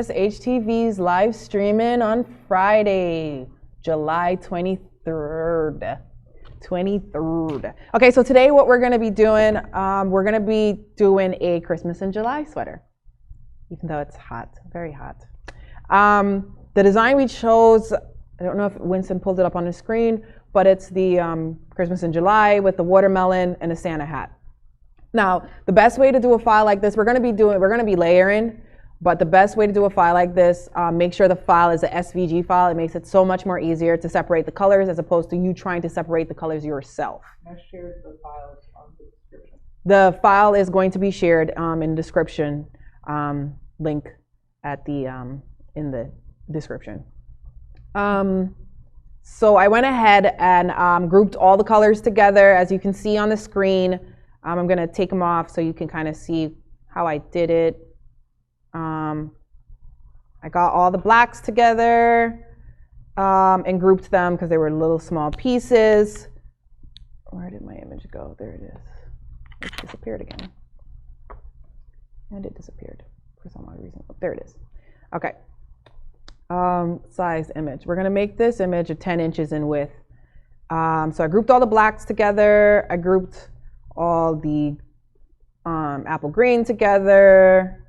HTV's live streaming on Friday, July 23rd. Okay, so today what we're going to be doing, a Christmas in July sweater, even though it's hot, very hot. The design we chose, I don't know if Winston pulled it up on the screen, but it's the Christmas in July with the watermelon and a Santa hat. Now, the best way to do a file like this, we're going to be layering, but the best way to do a file like this, make sure the file is a SVG file. It makes it so much more easier to separate the colors as opposed to you trying to separate the colors yourself. I shared the files on the description. The file is going to be shared in the description, link at the in the description. So I went ahead and grouped all the colors together, as you can see on the screen. I'm going to take them off so you can kind of see how I did it. I got all the blacks together and grouped them because they were little small pieces. Where did my image go? There it is. It disappeared again. And it disappeared for some odd reason. Oh, there it is. Okay. Size image. We're going to make this image 10 inches in width. So I grouped all the blacks together. I grouped all the apple green together.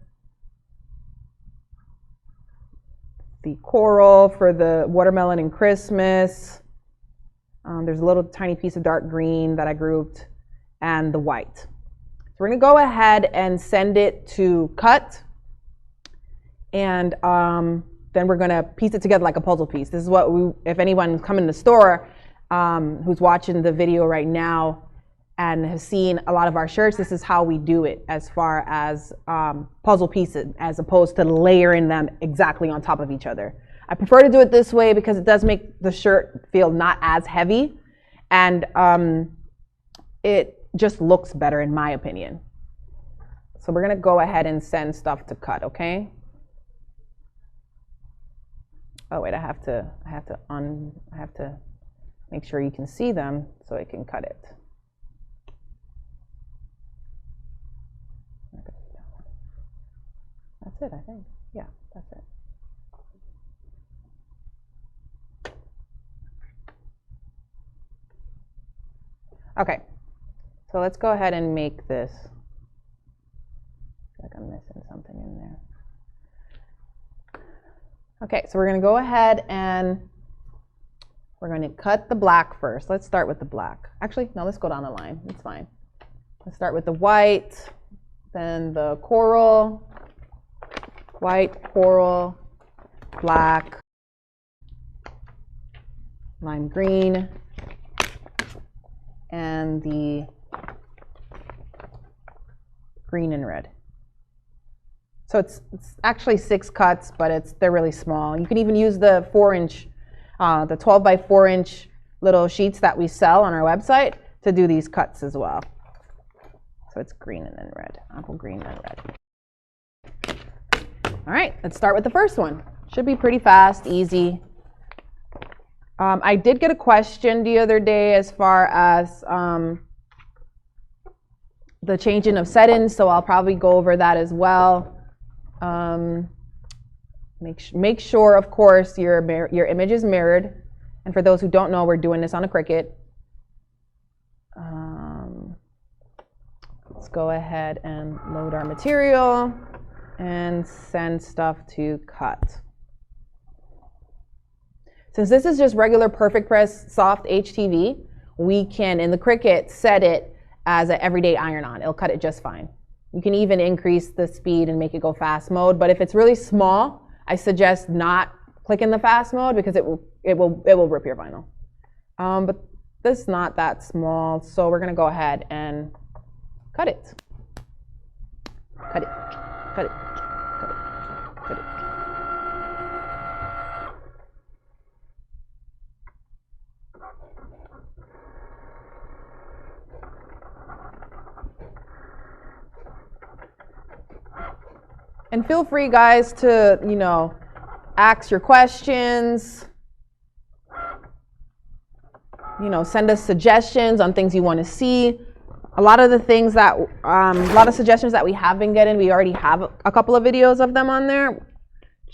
The coral for the watermelon and Christmas. There's a little tiny piece of dark green that I grouped, and the white. So we're going to go ahead and send it to cut, and then we're going to piece it together like a puzzle piece. This is what if anyone's come in the store who's watching the video right now and has seen a lot of our shirts, this is how we do it as far as puzzle pieces, as opposed to layering them exactly on top of each other. I prefer to do it this way because it does make the shirt feel not as heavy, and it just looks better in my opinion. So we're gonna go ahead and send stuff to cut, okay? Oh wait, I have to make sure you can see them so I can cut it. That's it, I think. Yeah, that's it. Okay, so let's go ahead and make this. I feel like I'm missing something in there. Okay, so we're going to go ahead and we're going to cut the black first. Let's start with the black. Actually, no, let's go down the line. It's fine. Let's start with the white, then the coral. White, coral, black, lime green, and the green and red. So it's actually 6 cuts, but they're really small. You can even use the 4-inch, the 12 by 4-inch little sheets that we sell on our website to do these cuts as well. So it's green and then red, apple green and red. All right, let's start with the first one. Should be pretty fast, easy. I did get a question the other day as far as the changing of settings, so I'll probably go over that as well. Make sure, of course, your image is mirrored. And for those who don't know, we're doing this on a Cricut. Let's go ahead and load our material and send stuff to cut. Since this is just regular PerfecPress soft HTV, we can, in the Cricut, set it as an everyday iron-on. It'll cut it just fine. You can even increase the speed and make it go fast mode, but if it's really small, I suggest not clicking the fast mode because it will rip your vinyl. But this is not that small, so we're gonna go ahead and cut it. Cut it. Cut it. Cut it. Cut it. And feel free, guys, to, ask your questions. Send us suggestions on things you want to see. A lot of suggestions that we have been getting, we already have a couple of videos of them on there.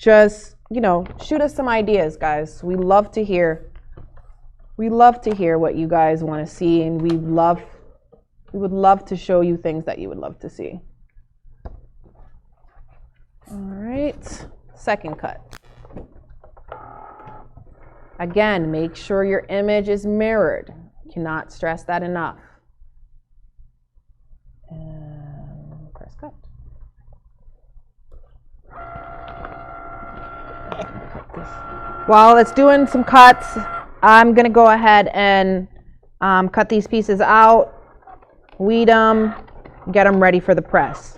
just, you know, shoot us some ideas, guys. We love to hear what you guys want to see, and we would love to show you things that you would love to see. All right, second cut. Again, make sure your image is mirrored. Cannot stress that enough. And press cut. Cut this. While it's doing some cuts, I'm gonna go ahead and cut these pieces out, weed them, get them ready for the press.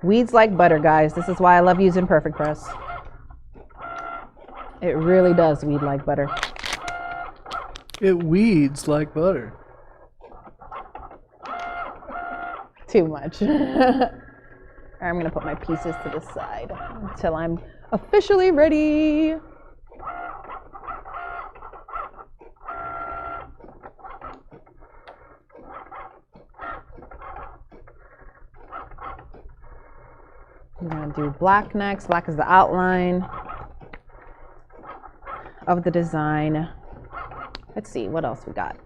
Weeds like butter, guys. This is why I love using PerfecPress. It really does weed like butter. It weeds like butter. Too much. I'm gonna put my pieces to the side until I'm officially ready. I'm gonna do black next. Black is the outline of the design. Let's see, what else we got?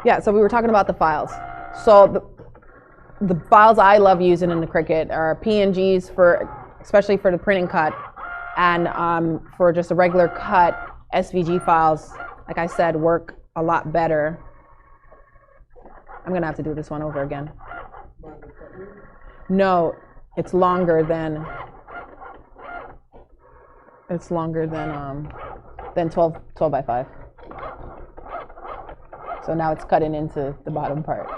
Yeah, so we were talking about the files. So the files I love using in the Cricut are PNGs especially for the print and cut, and for just a regular cut, SVG files, like I said, work a lot better. I'm gonna have to do this one over again. No, it's longer than 12 by 5. So now it's cutting into the bottom part.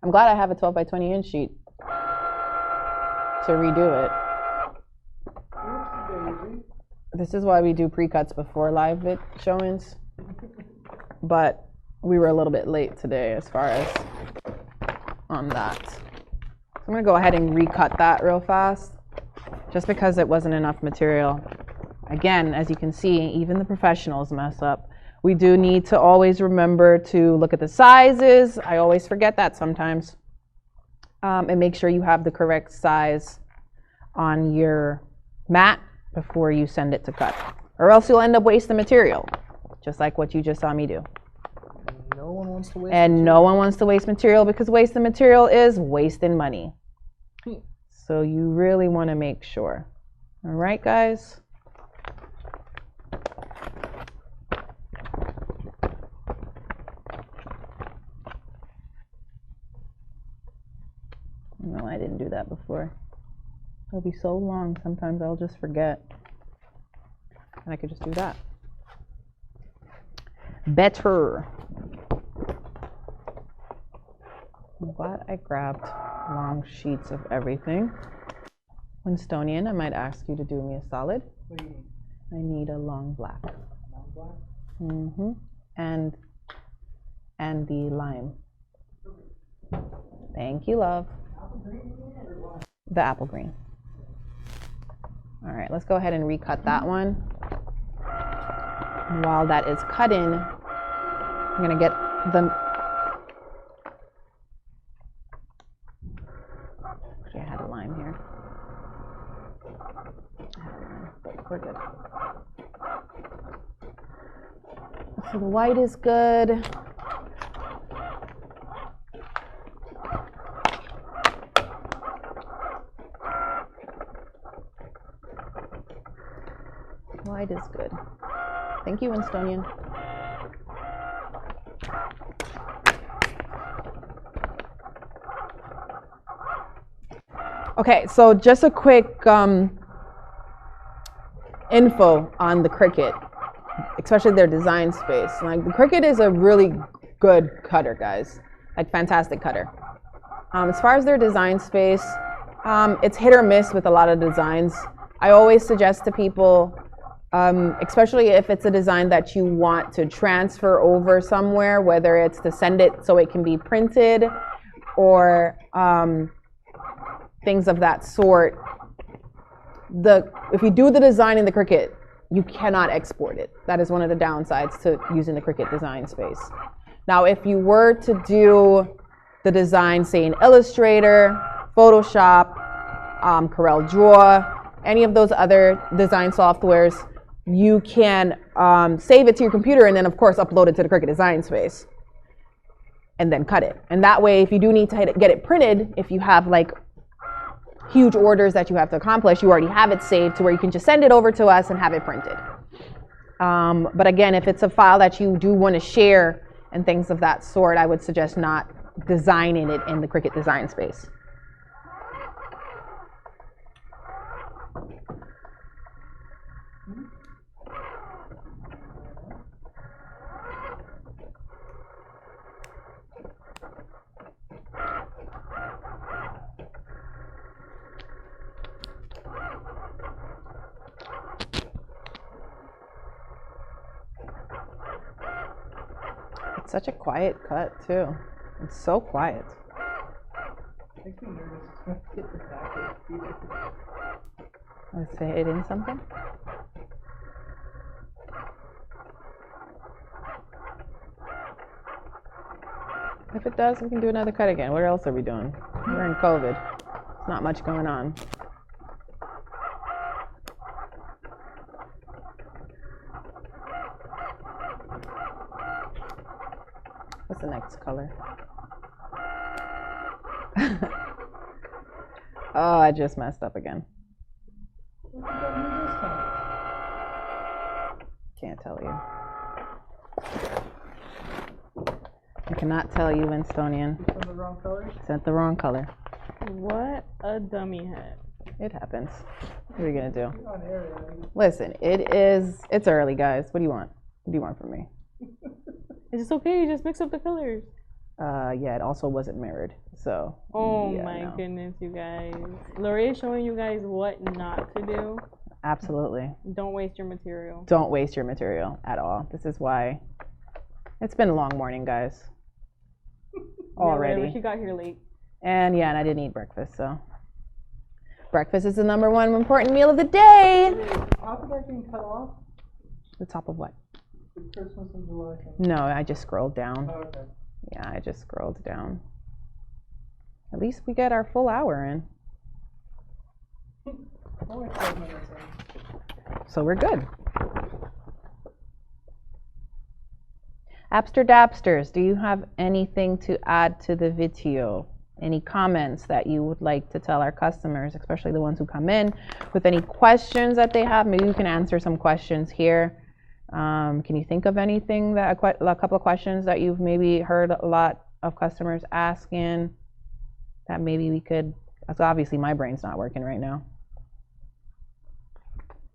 I'm glad I have a 12 by 20 inch sheet to redo it. This is why we do pre-cuts before live showings. But we were a little bit late today as far as on that. So I'm gonna go ahead and recut that real fast, just because it wasn't enough material. Again, as you can see, even the professionals mess up. We do need to always remember to look at the sizes. I always forget that sometimes. And make sure you have the correct size on your mat before you send it to cut. Or else you'll end up wasting material, just like what you just saw me do. No one wants to waste and material. No one wants to waste material, because wasting material is wasting money. So you really want to make sure. All right, guys? No, I didn't do that before. It'll be so long, sometimes I'll just forget. And I could just do that. Better. I'm glad I grabbed long sheets of everything. Winstonian, I might ask you to do me a solid. What do you need? I need a long black. Long black? Mm-hmm. And the lime. Thank you, love. Apple green or what? The apple green. All right, let's go ahead and recut that one. While that is cutting, I'm gonna get the. Actually, I had a lime here. But we're good. So the white is good. White is good. Thank you, Winstonian. Okay, so just a quick info on the Cricut, especially their design space. Like, the Cricut is a really good cutter, guys. Like, fantastic cutter. As far as their design space, it's hit or miss with a lot of designs. I always suggest to people especially if it's a design that you want to transfer over somewhere, whether it's to send it so it can be printed or things of that sort. If you do the design in the Cricut, you cannot export it. That is one of the downsides to using the Cricut design space. Now, if you were to do the design, say in Illustrator, Photoshop, Corel Draw, any of those other design softwares, you can save it to your computer and then, of course, upload it to the Cricut design space and then cut it. And that way, if you do need to get it printed, if you have like huge orders that you have to accomplish, you already have it saved to where you can just send it over to us and have it printed. But again, if it's a file that you do want to share and things of that sort, I would suggest not designing it in the Cricut design space. It's such a quiet cut too. It's so quiet. Makes me nervous. Get the back. Let's say it in something. If it does, we can do another cut again. What else are we doing? We're in COVID. There's not much going on. What's the next color? Oh, I just messed up again. Can't tell you. I cannot tell you, Winstonian. You sent the wrong color? Sent the wrong color. What a dummy head. It happens. What are you gonna do? You're on air, right? Listen, it's early, guys. What do you want? What do you want from me? Is it okay? You just mix up the colors. Yeah, it also wasn't mirrored, so. Oh yeah, my no. goodness, you guys. Larae is showing you guys what not to do. Absolutely. Don't waste your material. Don't waste your material at all. This is why. It's been a long morning, guys. Already. Yeah, she got here late. And yeah, and I didn't eat breakfast, so. Breakfast is the #1 important meal of the day. How did that getting cut off? The top of what? The Christmas in July thing. No, I just scrolled down. Oh, okay. Yeah, I just scrolled down. At least we get our full hour in. Only 12 minutes in. So we're good. Appster Dapsters, do you have anything to add to the video? Any comments that you would like to tell our customers, especially the ones who come in with any questions that they have? Maybe you can answer some questions here. Can you think of anything that a couple of questions that you've maybe heard a lot of customers asking that maybe we could? So obviously my brain's not working right now.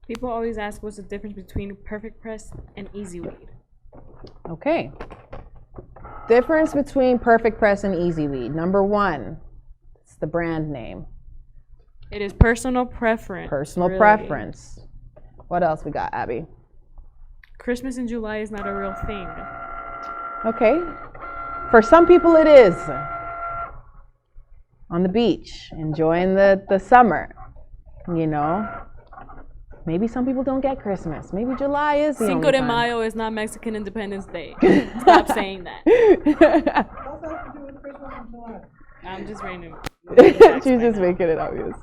People always ask what's the difference between PerfecPress and EasyWeed. Okay. Difference between PerfecPress and EasyWeed. #1, it's the brand name. It is personal preference. Personal really. preference. What else we got, Abby? Christmas in July is not a real thing. Okay. For some people it is. On the beach, enjoying the summer, you know. Maybe some people don't get Christmas. Maybe July is the Cinco only de time. Mayo is not Mexican Independence Day. Stop saying that. What's that have to do with Christmas in July? I'm just random. She's just making it obvious.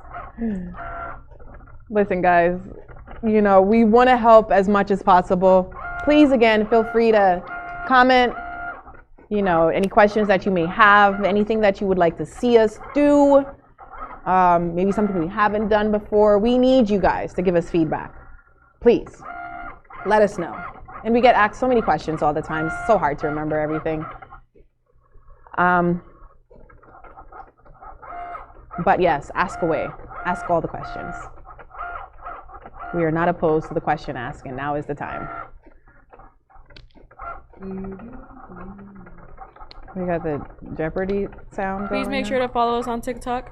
Listen, guys, you know, we want to help as much as possible. Please, again, feel free to comment, you know, any questions that you may have, anything that you would like to see us do, maybe something we haven't done before. We need you guys to give us feedback. Please, let us know. And we get asked so many questions all the time. It's so hard to remember everything. But yes, ask away. Ask all the questions. We are not opposed to the question asking. Now is the time. We got the Jeopardy sound. Please make sure to follow us on TikTok.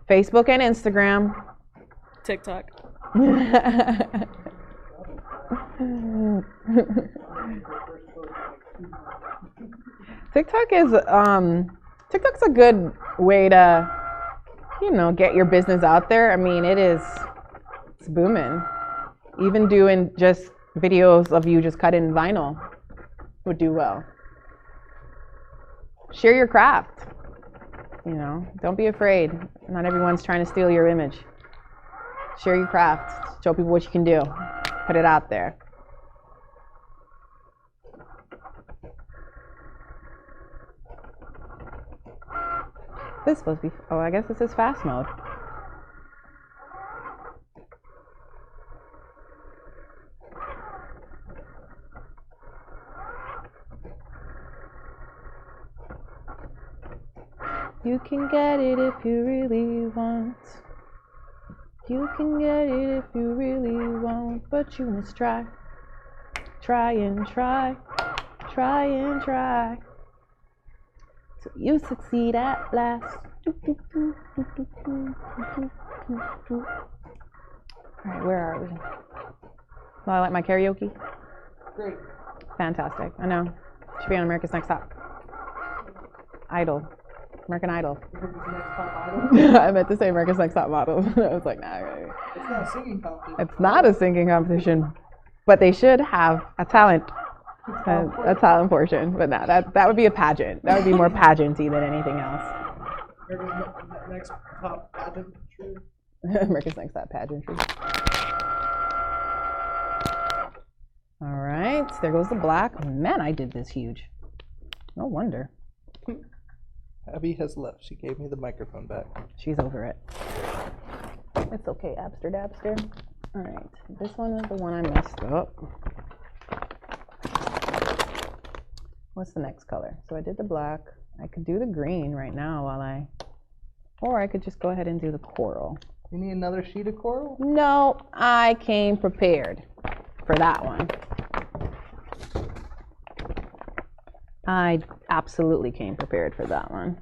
Facebook and Instagram. TikTok. TikTok is TikTok's a good way to, you know, get your business out there. I mean, it's booming. Even doing just videos of you just cutting vinyl would do well. Share your craft. You know, don't be afraid. Not everyone's trying to steal your image. Share your craft. Show people what you can do. Put it out there. This is supposed to be, oh, I guess this is fast mode. You can get it if you really want. You can get it if you really want, but you must try. Try and try. Try and try. Till you succeed at last. Alright, where are we? Well, I like my karaoke. Great. Fantastic. I know. Should be on America's Next Top. Idol. American Idol. I meant to say America's Next Top Model. I was like, nah. It's not a singing competition. It's not a singing competition, but they should have a talent portion. But nah, that would be a pageant. That would be more pageanty than anything else. America's Next Top pageantry. America's Next Top pageantry. All right, there goes the black. Man, I did this huge. No wonder. Abby has left. She gave me the microphone back. She's over it. It's okay, Abster Dabster. All right, this one is the one I messed up. What's the next color? So I did the black. I could do the green right now or I could just go ahead and do the coral. You need another sheet of coral? No, I came prepared for that one. I absolutely came prepared for that one.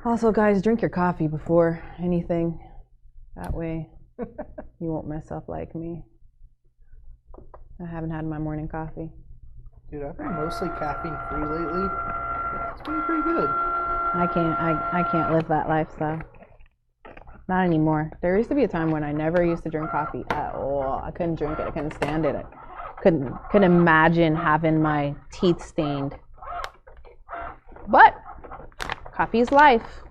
Also, guys, drink your coffee before anything. That way you won't mess up like me. I haven't had my morning coffee. Dude, I've been mostly caffeine free lately. It's been pretty good. I can't live that lifestyle. Not anymore. There used to be a time when I never used to drink coffee at all. I couldn't drink it. I couldn't stand it. I couldn't imagine having my teeth stained. But coffee's life.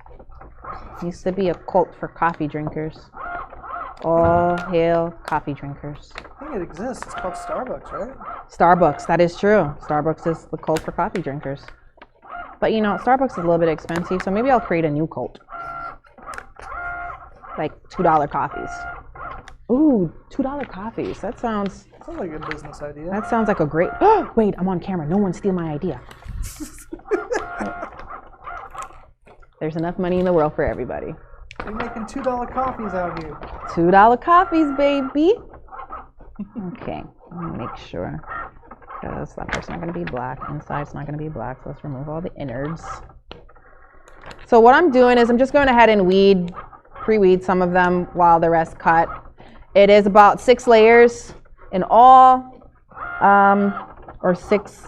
Used to be a cult for coffee drinkers. All hail coffee drinkers. I think it exists. It's called Starbucks, right? Starbucks, that is true. Starbucks is the cult for coffee drinkers. But you know, Starbucks is a little bit expensive, so maybe I'll create a new cult. Like $2 coffees. Ooh, $2 coffees. That sounds like a business idea. That sounds like a great. Wait, I'm on camera. No one steal my idea. There's enough money in the world for everybody. You're making $2 coffees out here. $2 coffees, baby. Okay, let me make sure. Because that part's not going to be black. Inside's not going to be black, so let's remove all the innards. So what I'm doing is I'm just going ahead and pre-weed some of them while the rest cut. It is about 6 layers in all, or six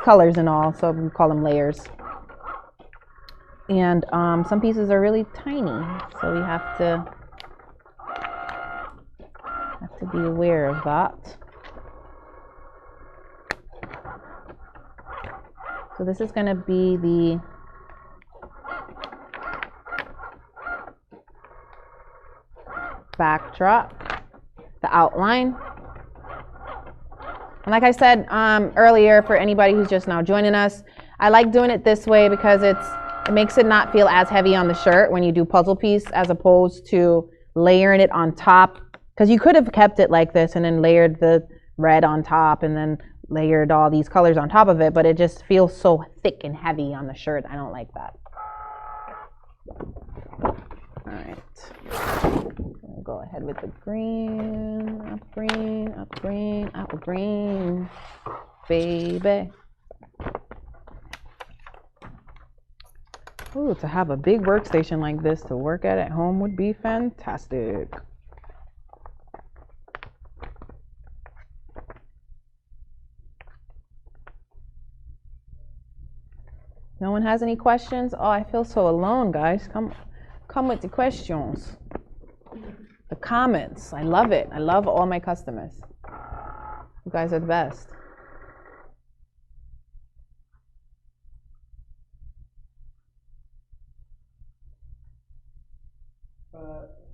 colors in all, so we call them layers. And some pieces are really tiny, so we have to be aware of that. So this is going to be the backdrop, the outline. And like I said earlier, for anybody who's just now joining us, I like doing it this way because it makes it not feel as heavy on the shirt when you do puzzle piece, as opposed to layering it on top. Because you could have kept it like this and then layered the red on top and then layered all these colors on top of it, but it just feels so thick and heavy on the shirt. I don't like that. All right. go ahead with the green, green, green, apple green, baby. Ooh, to have a big workstation like this to work at home would be fantastic. No one has any questions? Oh, I feel so alone, guys. Come with the questions. The comments. I love it. I love all my customers. You guys are the best.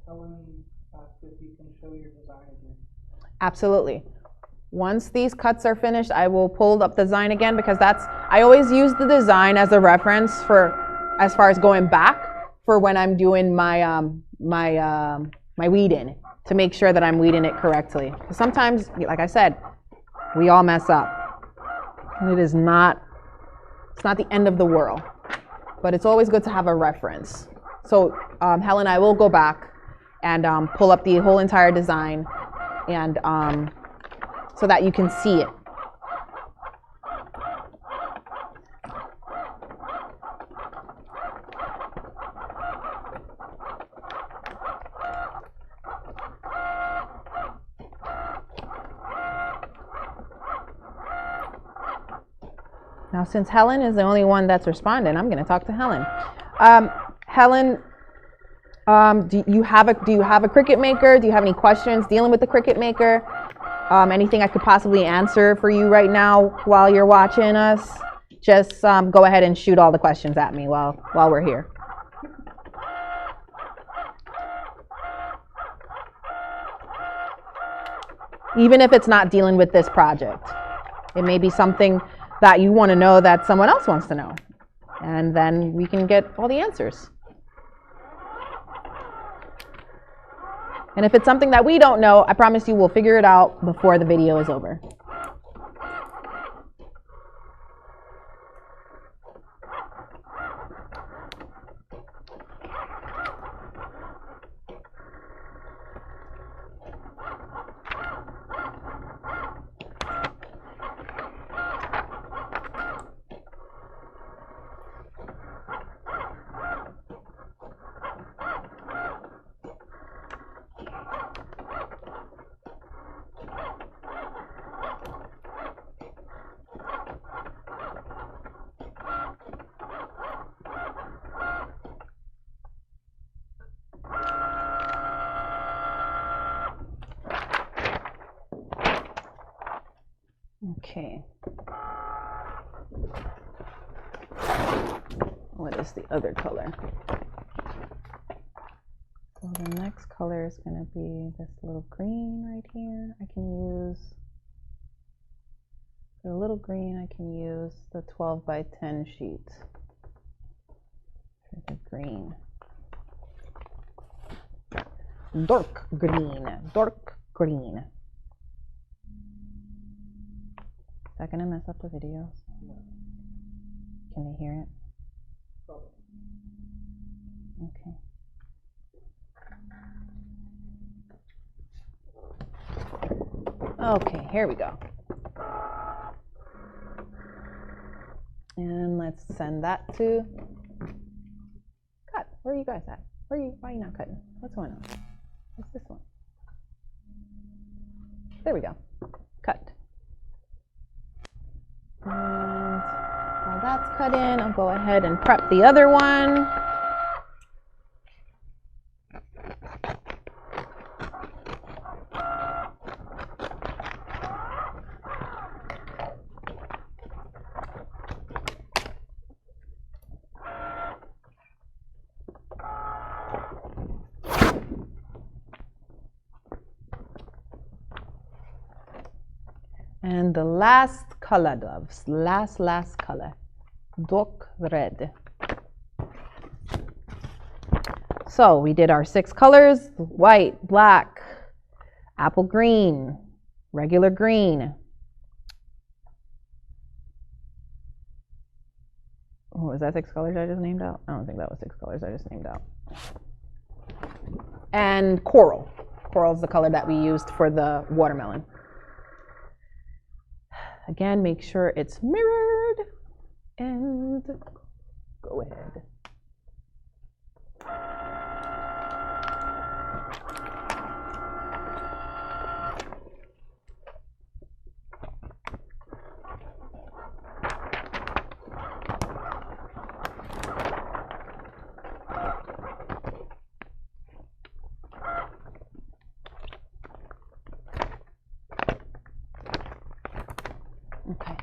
Helen asked if you can show your design again. Absolutely. Once these cuts are finished, I will pull up the design again because I always use the design as a reference for as far as going back for when I'm doing my my weed-in to make sure that I'm weeding it correctly. Because sometimes, like I said, we all mess up. And it's not the end of the world, but it's always good to have a reference. So Helen, I will go back and pull up the whole entire design and so that you can see it. Now, since Helen is the only one that's responding, I'm going to talk to Helen. Helen, do you have a Cricut Maker? Do you have any questions dealing with the Cricut Maker? Anything I could possibly answer for you right now while you're watching us? Just go ahead and shoot all the questions at me while we're here. Even if it's not dealing with this project, it may be something that you want to know that someone else wants to know, and then we can get all the answers. And if it's something that we don't know, I promise you we'll figure it out before the video is over. Okay. What is the other color? So the next color is going to be this little green right here. I can use, for the little green, I can use the 12 by 10 sheet for the green. Dark green, dark green. Is that gonna mess up the videos? No. Can they hear it? Probably. Okay. Okay, here we go. And let's send that to cut. Where are you guys at? Why are you not cutting? What's going on? What's this one? There we go. Cut. And while that's cut in, I'll go ahead and prep the other one. And the last color, doves, last color, dark red. So we did our 6 colors: white, black, apple green, regular green. Oh, was that 6 colors I just named out? I don't think that was 6 colors I just named out. And coral. coral is the color that we used for the watermelon. Again, make sure it's mirrored and go ahead. Okay.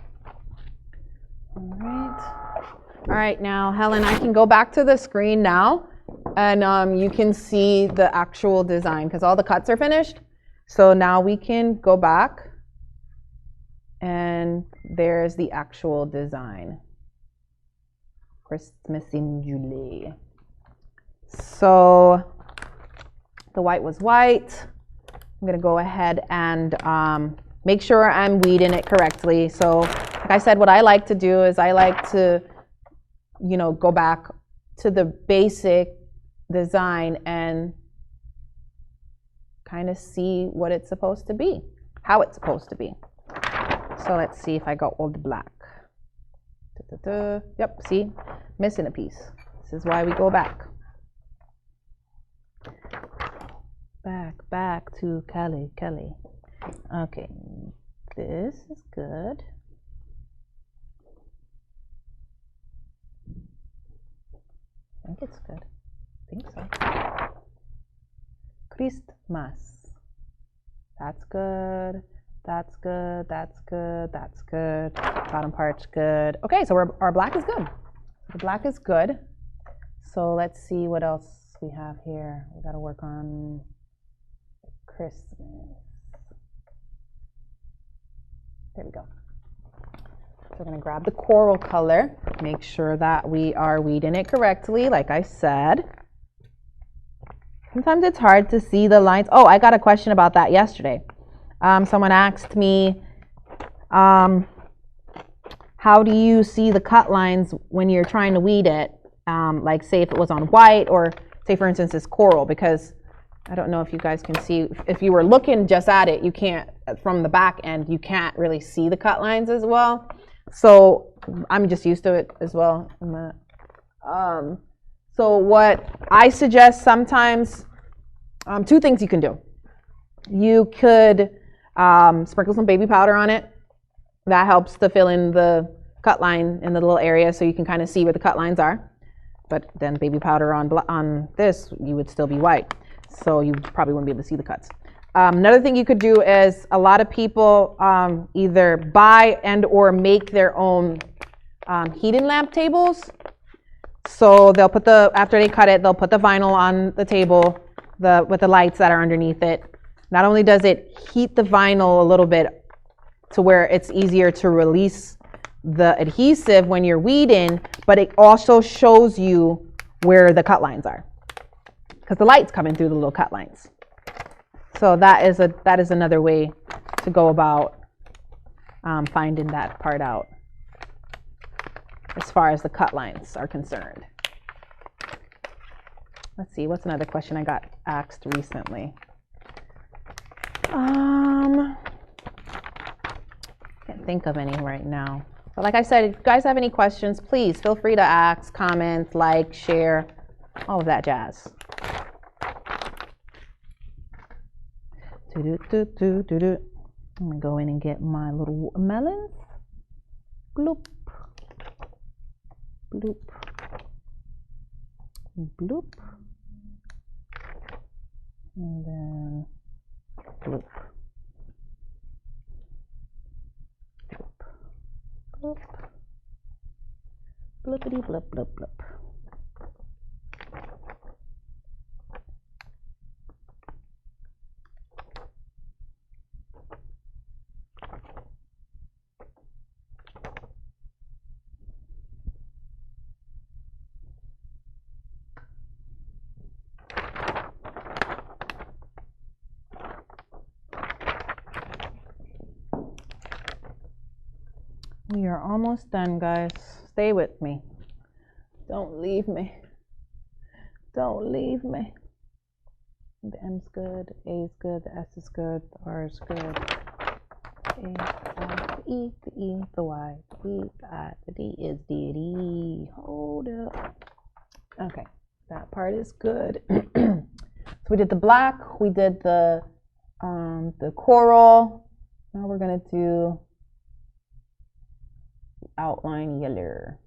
All right, now, Helen, I can go back to the screen now, and you can see the actual design because all the cuts are finished. So now we can go back, and there's the actual design. Christmas in July. So the white was white. I'm gonna go ahead and make sure I'm weeding it correctly. So like I said, what I like to do is I like to, you know, go back to the basic design and kind of see what it's supposed to be, how it's supposed to be. So let's see if I got all the black. Yep, see, missing a piece. This is why we go back. Back to Kelly. Okay, this is good. I think it's good. I think so. Christmas. That's good. That's good. That's good. That's good. Bottom part's good. Okay, so our black is good. The black is good. So let's see what else we have here. We got to work on Christmas. There we go. So we're going to grab the coral color, make sure that we are weeding it correctly, like I said. Sometimes it's hard to see the lines. Oh, I got a question about that yesterday. Someone asked me, how do you see the cut lines when you're trying to weed it? Like say if it was on white, or say for instance it's coral, because I don't know if you guys can see, if you were looking just at it, you can't, from the back end, you can't really see the cut lines as well. So I'm just used to it as well. So what I suggest sometimes, two things you can do. You could sprinkle some baby powder on it. That helps to fill in the cut line in the little area so you can kind of see where the cut lines are. But then baby powder on this, you would still be white. So you probably wouldn't be able to see the cuts. Another thing you could do is a lot of people either buy and or make their own heating lamp tables. So they'll put after they cut it, they'll put the vinyl on the table with the lights that are underneath it. Not only does it heat the vinyl a little bit to where it's easier to release the adhesive when you're weeding, but it also shows you where the cut lines are, because the light's coming through the little cut lines. So that is another way to go about finding that part out as far as the cut lines are concerned. Let's see, what's another question I got asked recently? Can't think of any right now. But like I said, if you guys have any questions, please feel free to ask, comment, like, share, all of that jazz. I'm gonna go in and get my little melons. Bloop, bloop, bloop, and then bloop, bloop, bloop, bloopity bloop, bloop, bloop. We are almost done, guys. Stay with me. Don't leave me. Don't leave me. The M's good, A is good, the S is good, the R is good. A, the E, the E, the Y, the E, the I, the D is D. Hold up. Okay, that part is good. So we did the black, we did the coral. Now we're gonna do outline yellow.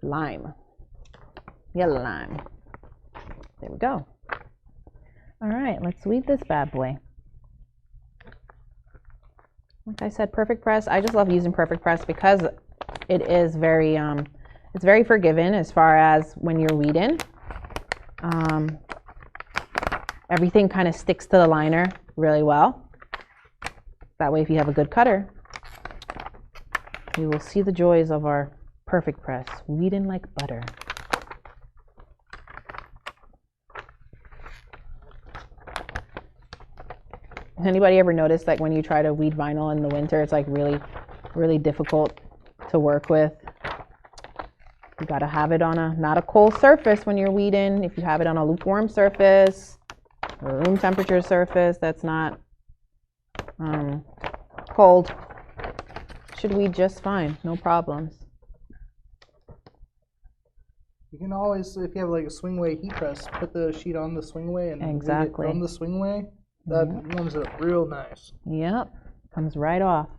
Lime. Yellow lime. There we go. All right, let's weed this bad boy. Like I said, PerfecPress. I just love using PerfecPress because it is very, it's very forgiving as far as when you're weeding. Everything kind of sticks to the liner really well. That way, if you have a good cutter, you will see the joys of our PerfecPress, weeding like butter. Anybody ever notice that when you try to weed vinyl in the winter, it's like really, really difficult to work with? You got to have it on not a cold surface when you're weeding. If you have it on a lukewarm surface or room temperature surface that's not cold, should weed just fine, no problems. You can always, if you have like a swingway heat press, put the sheet on the swingway and Exactly. weed it from the swingway. That warms it up real nice. Yep, comes right off.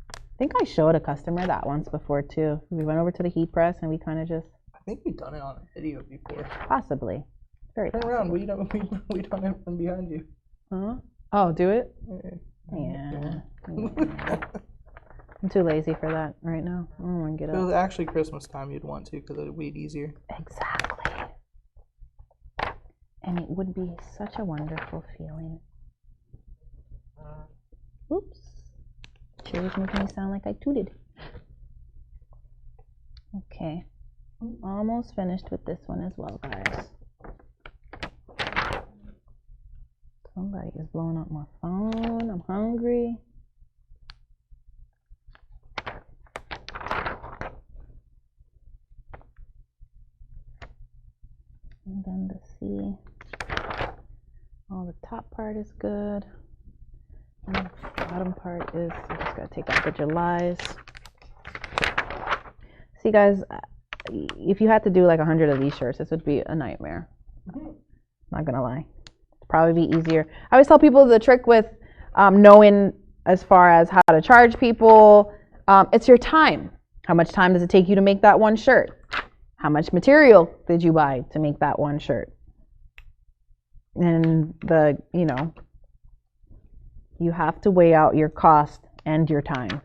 I think I showed a customer that once before too. We went over to the heat press and we kind of just. I think we've done it on a video before. Possibly. Very Turn possible. around, weed on it from behind you. Huh? Oh, do it? Yeah. I'm too lazy for that right now. I don't want to get If it up. was actually Christmas time, you'd want to because it'd weed easier. Exactly. And it would be such a wonderful feeling. Oops. Cherry's making me sound like I tooted. Okay. I'm almost finished with this one as well, guys. Somebody is blowing up my phone. I'm hungry. And then the C. Oh, the top part is good. And the bottom part is, I just gotta take out the Julys. See guys, if you had to do like 100 of these shirts, this would be a nightmare. Not gonna lie. It'd probably be easier. I always tell people the trick with knowing as far as how to charge people, it's your time. How much time does it take you to make that one shirt? How much material did you buy to make that one shirt? And you have to weigh out your cost and your time.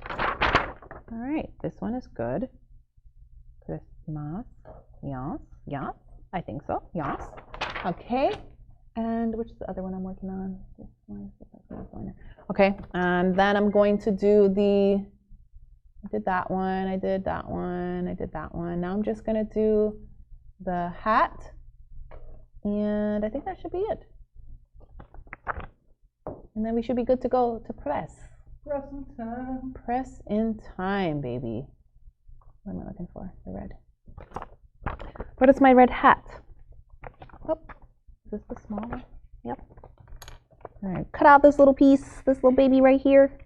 All right, this one is good. Christmas, yes, I think so, yes. Okay, and which is the other one I'm working on? This one is the liner. Okay, and then I'm going to do I did that one, I did that one, I did that one. Now I'm just gonna do the hat, and I think that should be it. And then we should be good to go to press. Press in time. Press in time, baby. What am I looking for? The red. But it's my red hat. Oh, is this the small one? Yep. All right, cut out this little piece, this little baby right here.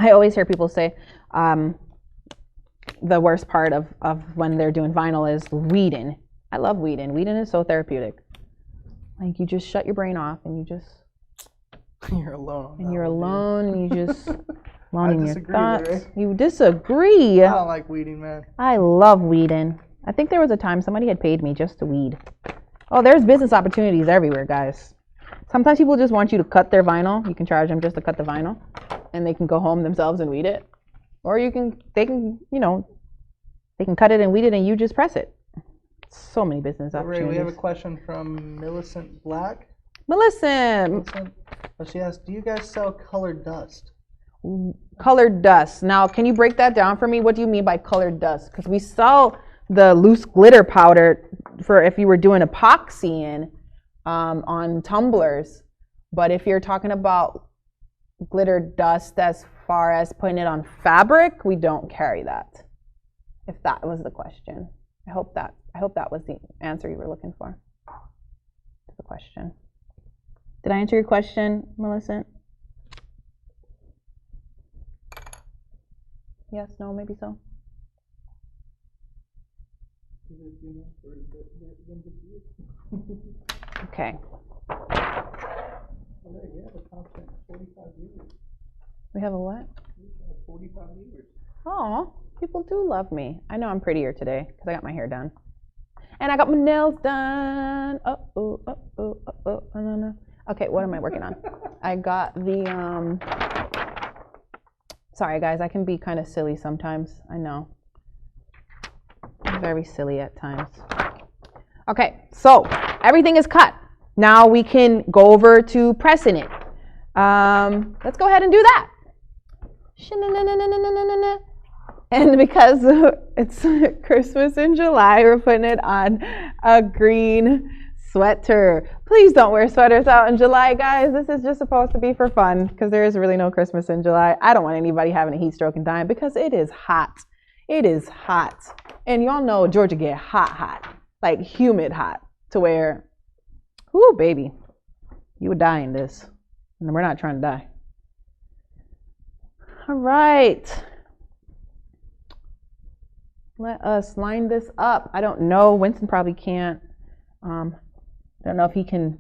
I always hear people say the worst part of when they're doing vinyl is weeding. I love weeding. Weeding is so therapeutic. Like you just shut your brain off and you just You're alone. and you're alone and you just alone I in your disagree, thoughts. Larae. You disagree. I don't like weeding, man. I love weeding. I think there was a time somebody had paid me just to weed. Oh, there's business opportunities everywhere, guys. Sometimes people just want you to cut their vinyl. You can charge them just to cut the vinyl, and they can go home themselves and weed it. Or they can cut it and weed it, and you just press it. So many business opportunities. We have a question from Millicent Black. Melissa, She asks, do you guys sell colored dust? colored dust. Now, can you break that down for me? What do you mean by colored dust? Because we sell the loose glitter powder for if you were doing epoxying on tumblers. But if you're talking about glitter dust as far as putting it on fabric, we don't carry that. If that was the question. I hope that was the answer you were looking for. To the question. Did I answer your question, Millicent? Yes, no, maybe so. Okay. We have a what? 45 viewers. Oh, people do love me. I know I'm prettier today because I got my hair done. And I got my nails done. No. Okay, what am I working on? I got the, sorry guys, I can be kind of silly sometimes. I know. I'm very silly at times. Okay, so everything is cut. Now we can go over to pressing it. Let's go ahead and do that. And because it's Christmas in July, we're putting it on a green sweater. Please don't wear sweaters out in July, guys. This is just supposed to be for fun because there is really no Christmas in July. I don't want anybody having a heat stroke and dying because it is hot. It is hot. And y'all know Georgia get hot, like humid hot to where, whoo, baby, you would die in this. And we're not trying to die. All right. Let us line this up. I don't know. Winston probably can't. I don't know if he can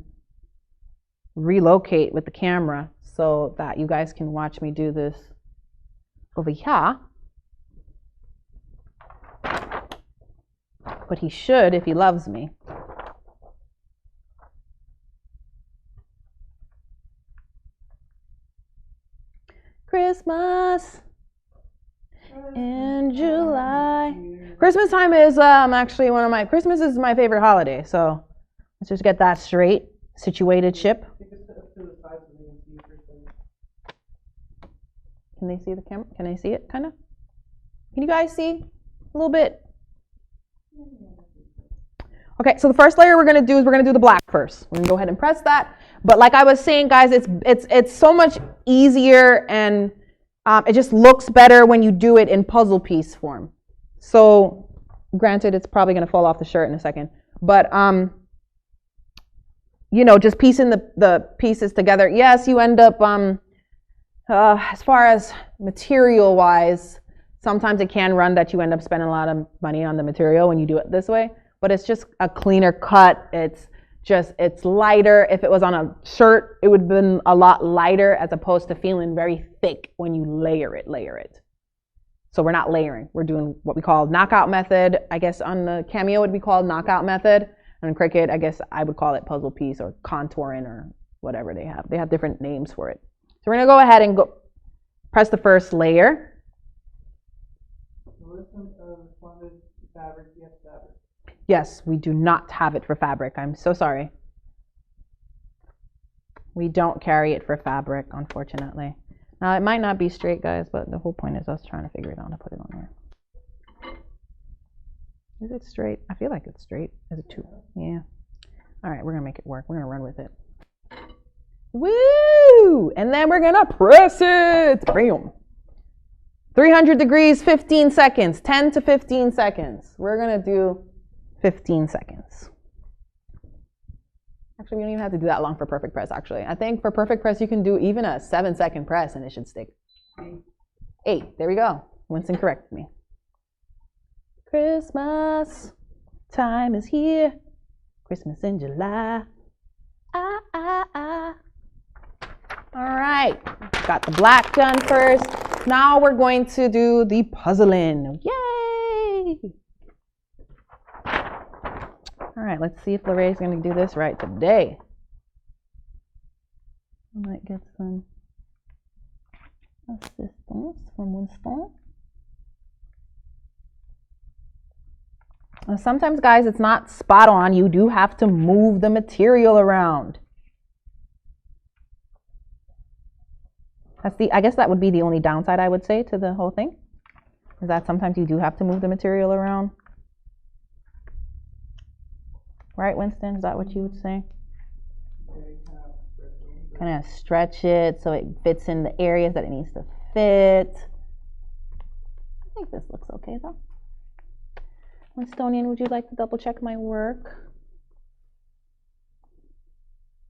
relocate with the camera so that you guys can watch me do this over here. But he should if he loves me. Christmas in July. Christmas time is actually Christmas is my favorite holiday. So let's just get that straight. Situated ship. Can they see the camera? Can they see it kind of? Can you guys see a little bit? Okay, so the first layer we're going to do is we're going to do the black first. We're going to go ahead and press that. But like I was saying, guys, it's so much easier and it just looks better when you do it in puzzle piece form. So granted, it's probably going to fall off the shirt in a second. But, you know, just piecing the pieces together. Yes, you end up, as far as material-wise, sometimes it can run that you end up spending a lot of money on the material when you do it this way. But it's just a cleaner cut. It's lighter. If it was on a shirt, it would have been a lot lighter as opposed to feeling very thick when you layer it. So we're not layering. We're doing what we call knockout method. I guess on the Cameo it would be called knockout method. And on Cricut, I guess I would call it puzzle piece or contouring or whatever they have. They have different names for it. So we're going to go ahead and go press the first layer. Yes, we do not have it for fabric. I'm so sorry. We don't carry it for fabric, unfortunately. Now, it might not be straight, guys, but the whole point is us trying to figure it out and put it on there. Is it straight? I feel like it's straight. Is it too? Yeah. All right, we're going to make it work. We're going to run with it. Woo! And then we're going to press it. Bam. 300 degrees, 15 seconds. 10 to 15 seconds. We're going to do 15 seconds. Actually, we don't even have to do that long for PerfecPress, actually. I think for PerfecPress, you can do even a 7-second press and it should stick. 8. There we go. Winston corrected me. Christmas time is here. Christmas in July. All right. Got the black done first. Now we're going to do the puzzling. Yay! All right, let's see if Larae is going to do this right today. I might get some assistance from Winston. Sometimes, guys, it's not spot on. You do have to move the material around. I guess that would be the only downside I would say to the whole thing, is that sometimes you do have to move the material around. Right, Winston? Is that what you would say? Kind of stretch it so it fits in the areas that it needs to fit. I think this looks okay though. Winstonian, would you like to double check my work?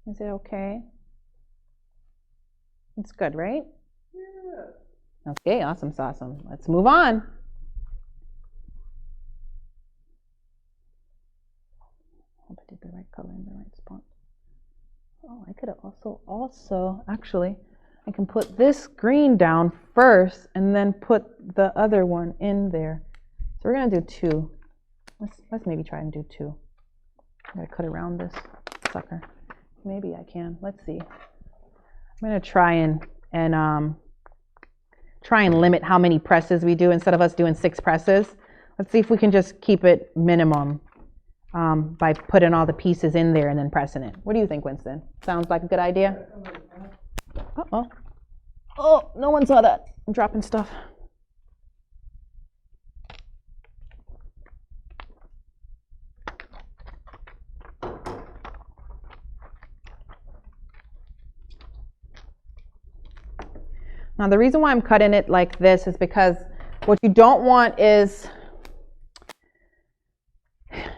Is it okay? It's good, right? Yeah. Okay, awesome, awesome. Let's move on. Hope I did the right color in the right spot. Oh, I could have also, actually, I can put this green down first and then put the other one in there. So we're gonna do two. Let's maybe try and do two. I'm gonna cut around this sucker. Maybe I can. Let's see. I'm gonna try and limit how many presses we do instead of us doing 6 presses. Let's see if we can just keep it minimum by putting all the pieces in there and then pressing it. What do you think, Winston? Sounds like a good idea? Uh-oh. Oh, no one saw that. I'm dropping stuff. Now, the reason why I'm cutting it like this is because what you don't want is,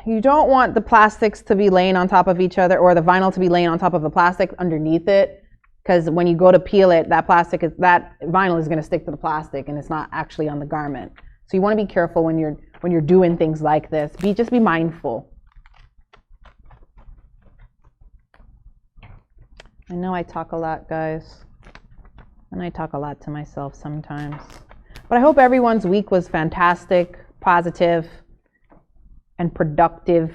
you don't want the plastics to be laying on top of each other or the vinyl to be laying on top of the plastic underneath it. Because when you go to peel it, that vinyl is going to stick to the plastic and it's not actually on the garment. So you want to be careful when you're doing things like this. Just be mindful. I know I talk a lot, guys. And I talk a lot to myself sometimes. But I hope everyone's week was fantastic, positive, and productive.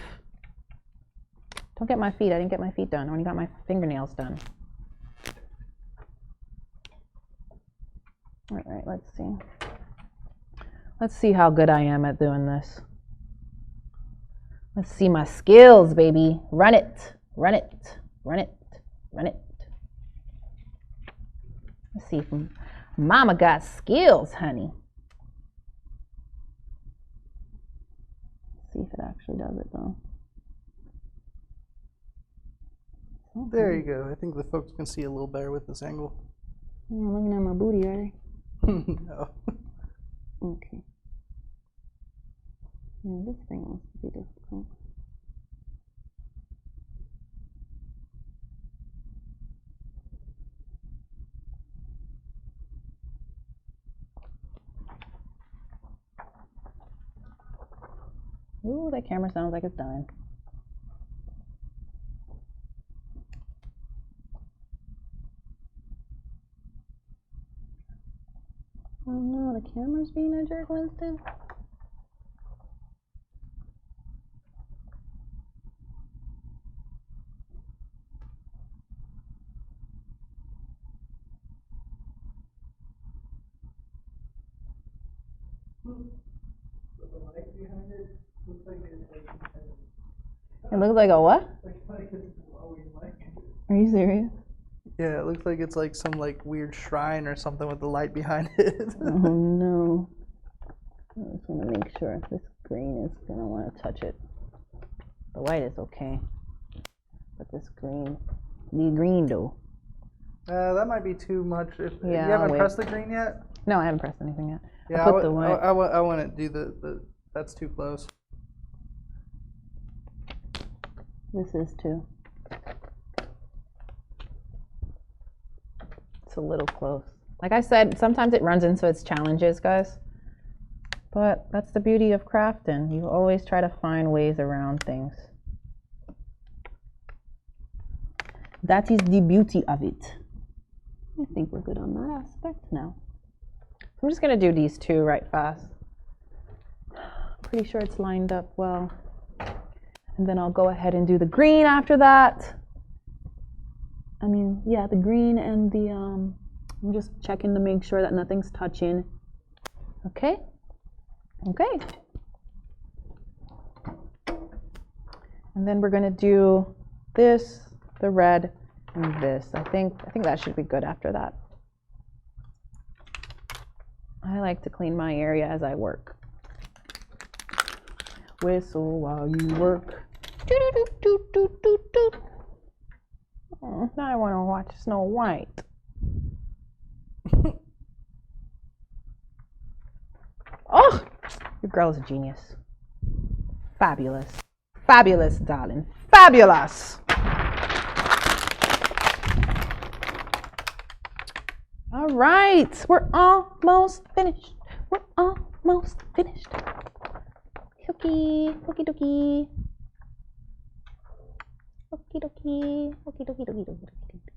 Don't get my feet. I didn't get my feet done. I only got my fingernails done. All right, let's see. Let's see how good I am at doing this. Let's see my skills, baby. Run it, run it, run it, run it. Let's see if Mama got skills, honey. Let's see if it actually does it, though. Okay. There you go. I think the folks can see a little better with this angle. You're looking at my booty, are they? No. Okay. Yeah, this thing wants to be difficult. Ooh, that camera sounds like it's dying. Oh no, the camera's being a jerk, Winston. It looks like a what? Are you serious? Yeah, it looks like it's like some weird shrine or something with the light behind it. Oh no. I just want to make sure this green is going to want to touch it. The white is okay. But this green, the green though. That might be too much. If Yeah, you haven't pressed the green yet? No, I haven't pressed anything yet. Yeah, I put the white. I wouldn't do the, that's too close. This is too. It's a little close. Like I said, sometimes it runs into its challenges, guys. But that's the beauty of crafting. You always try to find ways around things. That is the beauty of it. I think we're good on that aspect now. I'm just going to do these two right fast. Pretty sure it's lined up well. And then I'll go ahead and do the green after that. I mean, yeah, the green and the, I'm just checking to make sure that nothing's touching. Okay? Okay. And then we're gonna do this, the red, and this. I think that should be good after that. I like to clean my area as I work. Whistle while you work. Now I want to watch Snow White. Oh, your girl is a genius. Fabulous. Fabulous, darling. Fabulous. All right, we're almost finished. We're almost finished. Hooky, hooky dooky. Hooky dooky, hooky dooky dooky dooky dooky.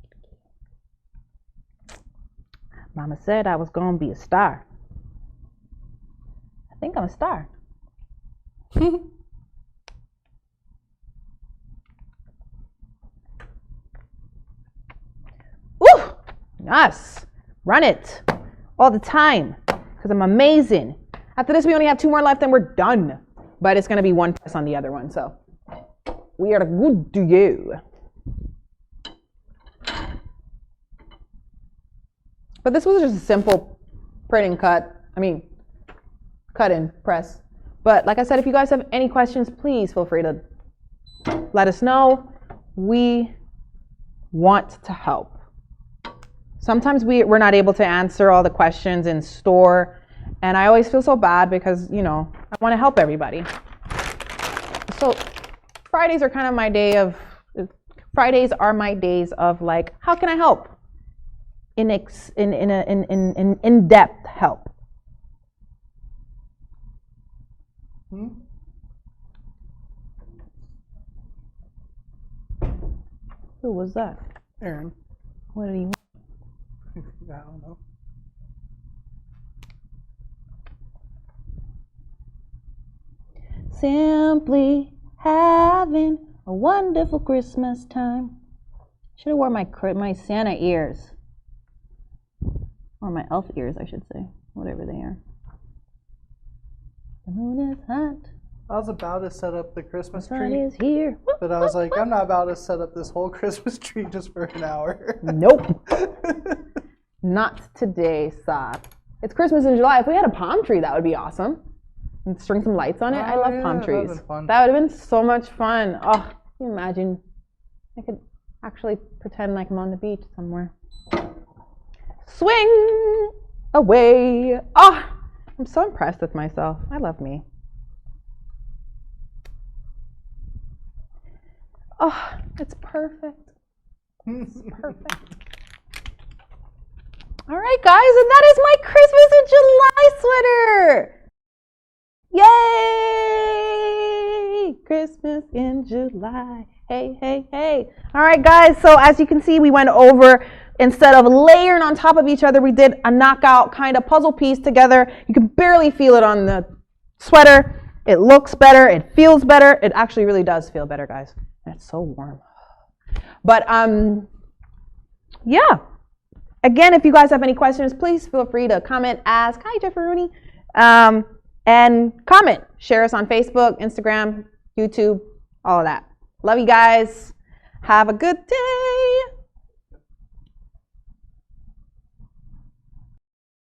Mama said I was gonna be a star. I think I'm a star. Woo! Yes. Run it all the time because I'm amazing. After this, we only have 2 more left and we're done. But it's going to be 1 press on the other one. So we are good to go. But this was just a simple print and cut. I mean, cut and press. But like I said, if you guys have any questions, please feel free to let us know. We want to help. Sometimes we're not able to answer all the questions in store, and I always feel so bad because, you know, I want to help everybody. So Fridays are kind of my day of, Fridays are my days of like, how can I help? In-depth help. Who was that? Aaron. What did he want? I don't know. Simply having a wonderful Christmas time. Should have worn my Santa ears. Or my elf ears, I should say. Whatever they are. The moon is hot. I was about to set up the Christmas The sun tree, is here. but I was like, I'm not about to set up this whole Christmas tree just for an hour. Nope. Not today, Sop. It's Christmas in July. If we had a palm tree, that would be awesome. And string some lights on it. I love palm trees. That would've been fun. That would have been so much fun. Oh, can you imagine? I could actually pretend like I'm on the beach somewhere. Swing away. Oh, I'm so impressed with myself. I love me. Oh, it's perfect. It's perfect. All right, guys, and that is my Christmas in July sweater. Yay! Christmas in July. Hey, hey, hey. All right, guys, so as you can see, we went over, instead of layering on top of each other, we did a knockout kind of puzzle piece together. You can barely feel it on the sweater. It looks better. It feels better. It actually really does feel better, guys. And it's so warm. But, yeah. Again, if you guys have any questions, please feel free to comment, ask, hi, Jefferoni, and comment. Share us on Facebook, Instagram, YouTube, all of that. Love you guys. Have a good day.